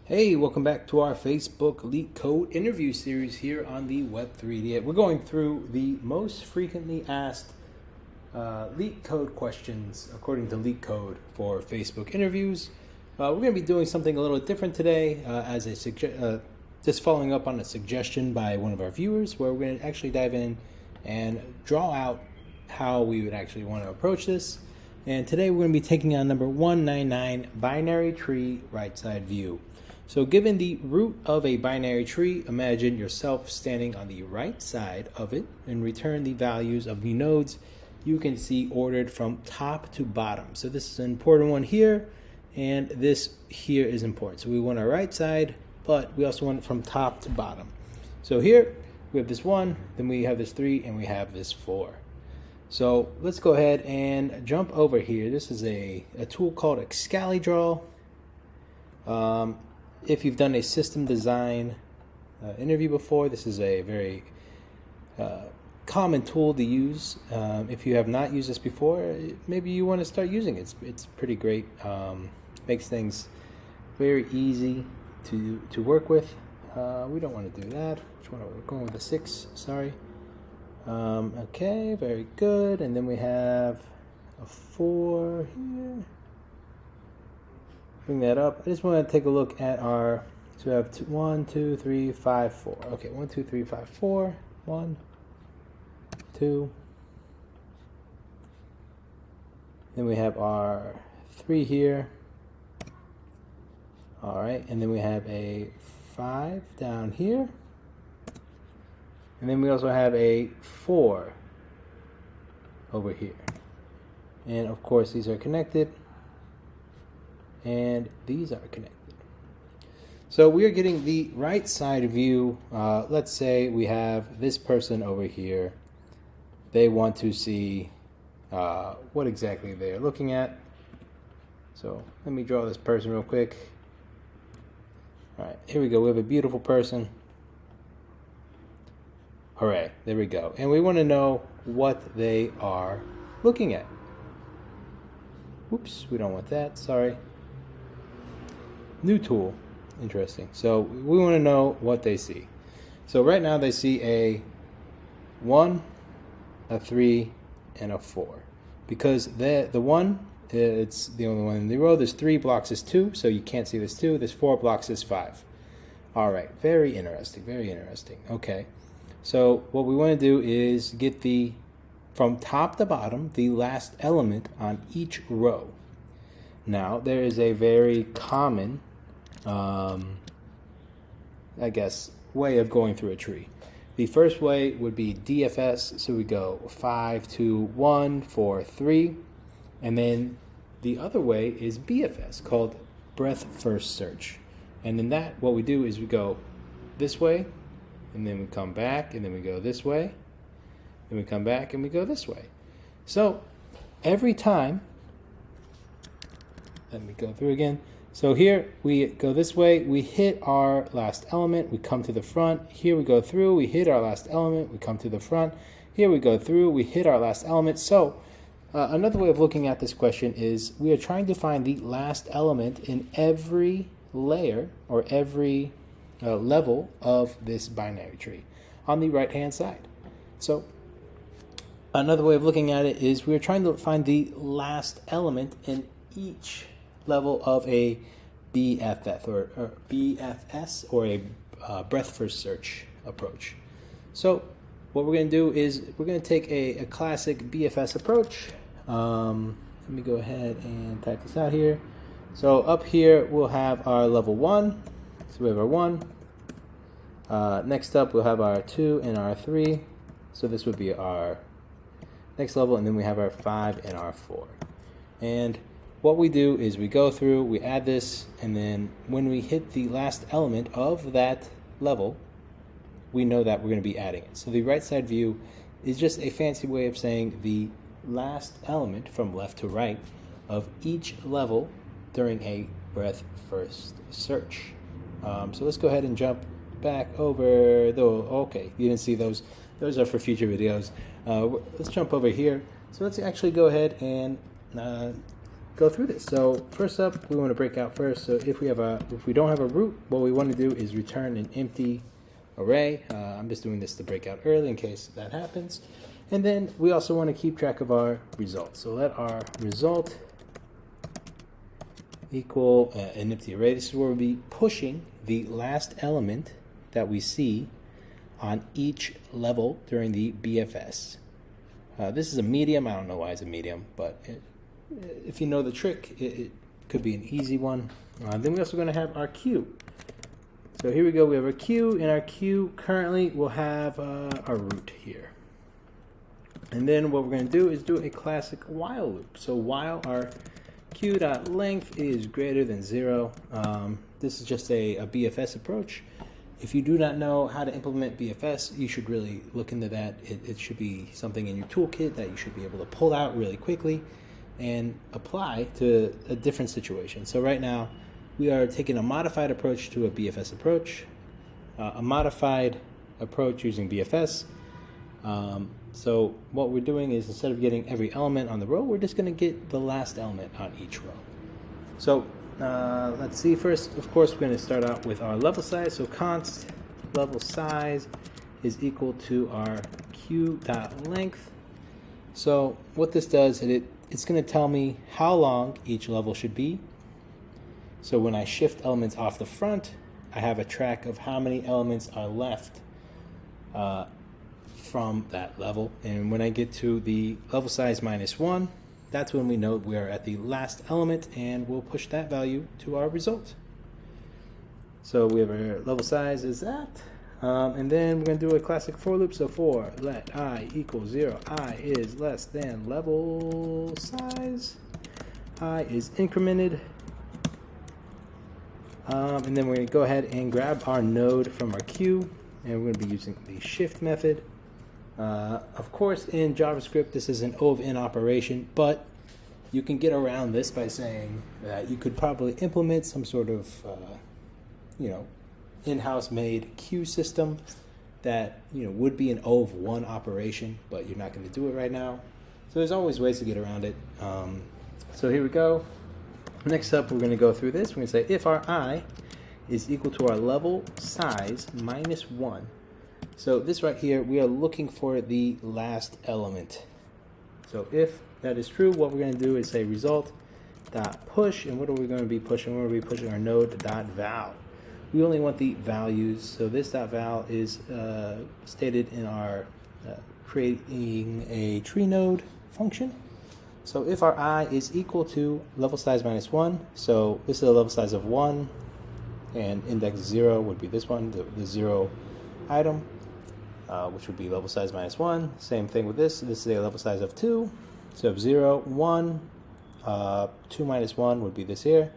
Hey, welcome back to our Facebook LeetCode interview series here on the Web3. We're going through the most frequently asked LeetCode questions according to LeetCode for Facebook interviews. We're going to be doing something a little different today as just following up on a suggestion by one of our viewers, where we're going to actually dive in and draw out how we would actually want to approach this. And today we're going to be taking on number 199, binary tree right side view. So given the root of a binary tree, imagine yourself standing on the right side of it and return the values of the nodes you can see ordered from top to bottom. So this is an important one here, and this here is important. So we want our right side, but we also want it from top to bottom. So here we have this 1, then we have this 3, and we have this 4. So let's go ahead and jump over here. This is a tool called Excalidraw. If you've done a system design interview before, this is a very common tool to use. If you have not used this before, maybe you want to start using it. It's pretty great. Makes things very easy to work with. We don't want to do that. Which one are we going with? A 6, sorry. Okay, very good. And then we have a 4 here. Bring that up. I just want to take a look at our, so we have 1, 2, 3, 5, 4. Okay, 1, 2, 3, 5, 4. 1, 2. Then we have our 3 here. All right, and then we have a 5 down here. And then we also have a 4 over here. And of course, these are connected. And these are connected. So we are getting the right side view. Let's say we have this person over here. They want to see what exactly they're looking at. So let me draw this person real quick. All right, here we go. We have a beautiful person. Hooray, there we go. And we want to know what they are looking at. Oops, we don't want that, sorry. New tool, interesting. So we want to know what they see. So right now they see a 1, a 3, and a 4. Because the 1, it's the only one in the row. There's 3 blocks is 2, so you can't see this 2. There's 4 blocks is 5. All right, very interesting, very interesting. Okay, so what we want to do is get from top to bottom, the last element on each row. Now, there is a very common, I guess, way of going through a tree. The first way would be DFS, so we go 5, 2, 1, 4, 3. And then the other way is BFS, called breadth first search. And in that, what we do is we go this way, and then we come back, and then we go this way, then we come back, and we go this way. So every time, let me go through again. So here we go this way, we hit our last element, we come to the front. Here we go through, we hit our last element, we come to the front. Here we go through, we hit our last element. So another way of looking at this question is we are trying to find the last element in every layer or every level of this binary tree on the right hand side. So another way of looking at it is we're trying to find the last element in each level of a BFF or BFS or a breadth first search approach. So what we're going to do is we're going to take a classic BFS approach. Let me go ahead and type this out here. So up here we'll have our level 1. So we have our 1. Next up we'll have our 2 and our 3. So this would be our next level, and then we have our 5 and our 4. And what we do is we go through, we add this, and then when we hit the last element of that level, we know that we're going to be adding it. So the right side view is just a fancy way of saying the last element from left to right of each level during a breadth first search. So let's go ahead and jump back over, though. Okay, you didn't see those. Those are for future videos. Let's jump over here. So let's actually go ahead and go through this. So first up, we want to break out first. So if we don't have a root, what we want to do is return an empty array. I'm just doing this to break out early in case that happens. And then we also want to keep track of our result. So let our result equal an empty array. This is where we'll be pushing the last element that we see on each level during the BFS. This is a medium. I don't know why it's a medium, but if you know the trick, it could be an easy one. Then we're also going to have our queue. So here we go. We have our queue. In our queue, currently, we'll have our root here. And then what we're going to do is do a classic while loop. So while our queue.length is greater than 0, this is just a BFS approach. If you do not know how to implement BFS, you should really look into that. It should be something in your toolkit that you should be able to pull out really quickly and apply to a different situation. So right now, we are taking a modified approach to a BFS approach, a modified approach using BFS. So what we're doing is, instead of getting every element on the row, we're just going to get the last element on each row. So let's see. First, of course, we're going to start out with our level size. So const level size is equal to our queue.length. So what this does, it's going to tell me how long each level should be. So when I shift elements off the front, I have a track of how many elements are left from that level. And when I get to the level size -1, that's when we know we are at the last element, and we'll push that value to our result. So we have our level size is that. And then we're going to do a classic for loop. So for let I equal 0, I is less than level size. I is incremented. And then we're going to go ahead and grab our node from our queue, and we're going to be using the shift method. Of course, in JavaScript, this is an O of N operation, but you can get around this by saying that you could probably implement some sort of, in-house made queue system that, would be an O of 1 operation, but you're not going to do it right now. So there's always ways to get around it. So here we go. Next up, we're going to go through this. We're going to say if our I is equal to our level size -1. So this right here, we are looking for the last element. So if that is true, what we're going to do is say result.push. And what are we going to be pushing? We're going to be pushing our node.val. We only want the values. So this .val is stated in our creating a tree node function. So if our I is equal to level size -1, so this is a level size of 1, and index 0 would be this one, the 0 item, which would be level size -1. Same thing with this. This is a level size of 2. So of 0, 1, 2 minus 1 would be this here.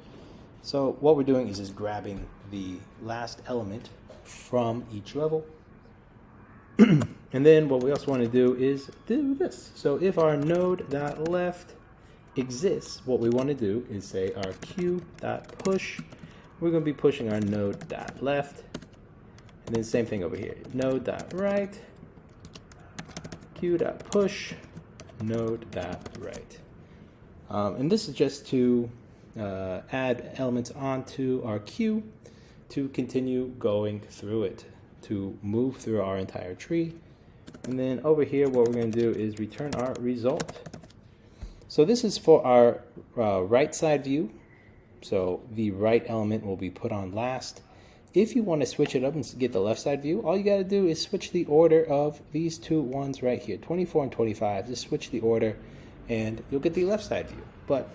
So what we're doing is just grabbing the last element from each level. And then what we also want to do is do this. So if our node.left exists, what we want to do is say our queue.push. We're going to be pushing our node.left. And then same thing over here. Node.right, queue.push, node.right. And this is just to add elements onto our queue to continue going through it, to move through our entire tree. And then over here, what we're going to do is return our result. So this is for our right side view. So the right element will be put on last. If you want to switch it up and get the left side view, all you got to do is switch the order of these two ones right here, 24 and 25. Just switch the order and you'll get the left side view. But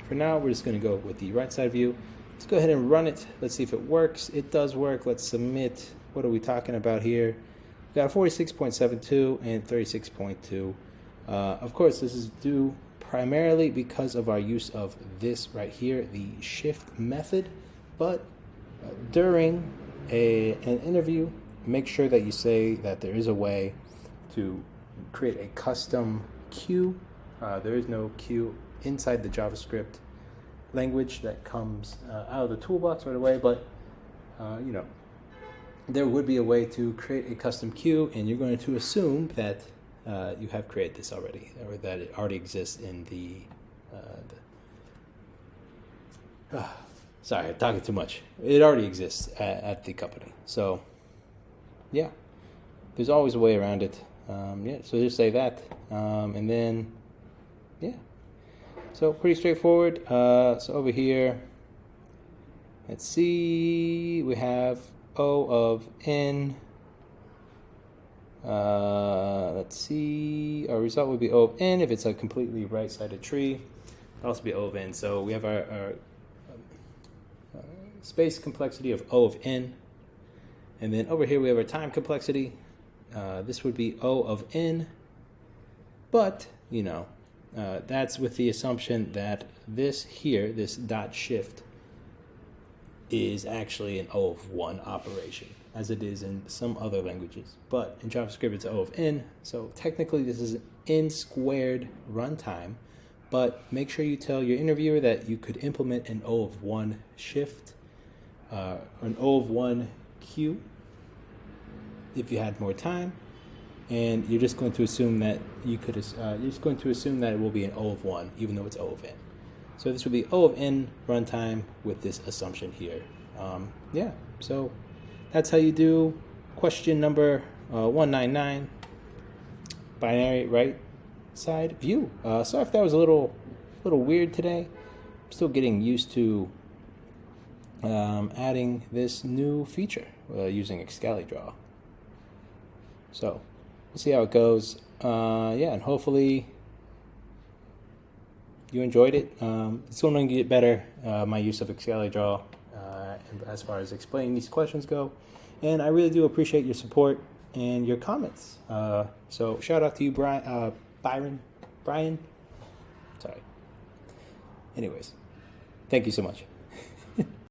for now, we're just going to go with the right side view. Let's go ahead and run it. Let's see if it works. It does work. Let's submit. What are we talking about here? We've got 46.72 and 36.2. Of course, this is due primarily because of our use of this right here, the shift method. But during an interview, make sure that you say that there is a way to create a custom queue. There is no queue inside the JavaScript language that comes out of the toolbox right away, but there would be a way to create a custom queue, and you're going to assume that you have created this already, or that it already exists in Sorry, I'm talking too much. It already exists at the company. So, yeah, there's always a way around it. Yeah, so just say that. And then, yeah. So pretty straightforward. So over here, let's see, we have O of n. Let's see, our result would be O of n if it's a completely right-sided tree. It'll also be O of n. So we have our space complexity of O of n. And then over here we have our time complexity. This would be O of n. But, you know, that's with the assumption that this here, this dot shift, is actually an O of 1 operation, as it is in some other languages. But in JavaScript, it's O of n. So technically, this is an n squared runtime. But make sure you tell your interviewer that you could implement an O of 1 shift, an O of 1 queue, if you had more time. And you're just going to assume that you're just going to assume that it will be an O of 1, even though it's O of n. So this would be O of n runtime with this assumption here. Yeah, so that's how you do question number 199, binary right side view. Sorry if that was a little weird today. I'm still getting used to adding this new feature using XcaliDraw. So we'll see how it goes. Yeah, and hopefully you enjoyed it. It's only going to get better, my use of XcaliDraw as far as explaining these questions go. And I really do appreciate your support and your comments. So shout out to you, Brian. Sorry. Anyways, thank you so much.